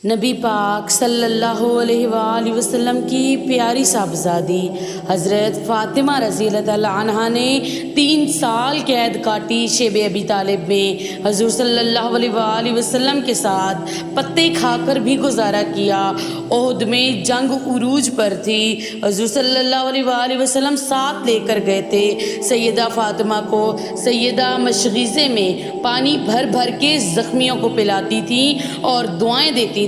نبی پاک صلی اللہ علیہ وآلہ وسلم کی پیاری صاحبزادی حضرت فاطمہ رضی اللہ تعالیٰ عنہا نے 3 سال قید کاٹی شیب ابی طالب میں حضور صلی اللہ علیہ وآلہ وسلم کے ساتھ پتے کھا کر بھی گزارا کیا۔ احد میں جنگ عروج پر تھی، حضور صلی اللہ علیہ وآلہ وسلم ساتھ لے کر گئے تھے سیدہ فاطمہ کو۔ سیدہ مشغیزے میں پانی بھر بھر کے زخمیوں کو پلاتی تھیں اور دعائیں دیتی تھیں۔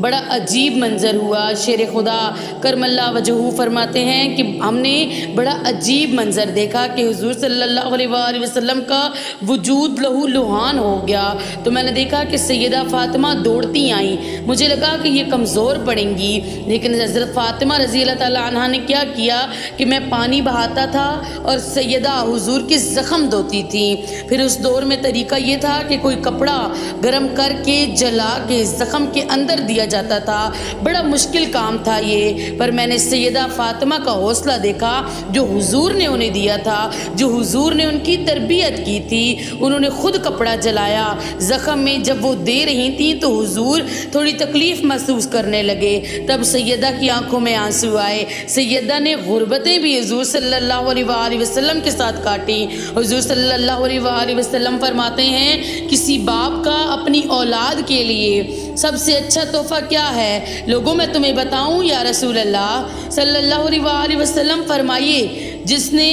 بڑا عجیب منظر ہوا۔ شیر خدا کرم اللہ وجہہ فرماتے ہیں کہ ہم نے بڑا عجیب منظر دیکھا کہ حضور صلی اللہ علیہ وآلہ وسلم کا وجود لہو لہان ہو گیا۔ تو میں نے دیکھا کہ سیدہ فاطمہ دوڑتی آئیں، مجھے لگا کہ یہ کمزور پڑیں گی، لیکن حضرت فاطمہ رضی اللہ تعالیٰ عنہا نے کیا کیا کہ میں پانی بہاتا تھا اور سیدہ حضور کے زخم دھوتی تھی۔ پھر اس دور میں طریقہ یہ تھا کہ کوئی کپڑا گرم کر کے جلا کے زخم کے اندر دیا جاتا تھا۔ بڑا مشکل کام تھا یہ، پر میں نے سیدہ فاطمہ کا حوصلہ دیکھا جو حضور نے انہیں دیا تھا، جو حضور نے ان کی تربیت کی تھی۔ انہوں نے خود کپڑا جلایا زخم میں، جب وہ دے رہی تھیں تو حضور تھوڑی تکلیف محسوس کرنے لگے۔ تب سیدہ کی آنکھوں میں آنسو آئے۔ سیدہ نے غربتیں بھی حضور صلی اللہ علیہ وآلہ وسلم کے ساتھ کاٹی۔ حضور صلی اللہ علیہ وآلہ وسلم فرماتے ہیں کسی باپ کا اپنی اولاد کے لیے سب سے اچھا تحفہ کیا ہے؟ لوگوں میں تمہیں بتاؤں یا رسول اللہ صلی اللہ علیہ وآلہ وسلم فرمائیے، جس نے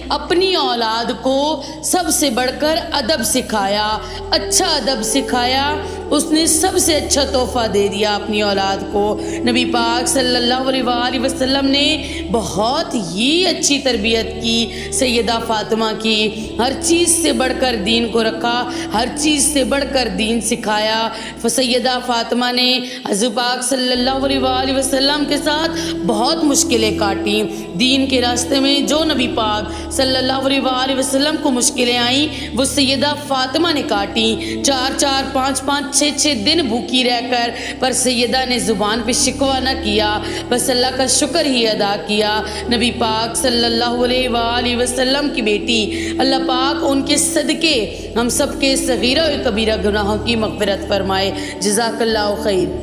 اپنی اولاد کو سب سے بڑھ کر ادب سکھایا، اچھا ادب سکھایا، اس نے سب سے اچھا تحفہ دے دیا اپنی اولاد کو۔ نبی پاک صلی اللہ علیہ وآلہ وسلم نے بہت ہی اچھی تربیت کی سیدہ فاطمہ کی، ہر چیز سے بڑھ کر دین کو رکھا، ہر چیز سے بڑھ کر دین سکھایا۔ سیدہ فاطمہ نے حضور پاک صلی اللہ علیہ وآلہ وسلم کے ساتھ بہت مشکلیں کاٹیں۔ دین کے راستے میں جو نبی پاک صلی اللہ علیہ وآلہ وسلم کو مشکلیں آئیں وہ سیدہ فاطمہ نے کاٹیں، 4 5 5 6 دن بھوکی رہ کر، پر سیدہ نے زبان پہ شکوہ نہ کیا، بس اللہ کا شکر ہی ادا کیا۔ نبی پاک صلی اللہ علیہ وآلہ وسلم کی بیٹی، اللہ پاک ان کے صدقے ہم سب کے صغیرہ و کبیرہ گناہوں کی مغفرت فرمائے۔ جزاک اللہ خیر۔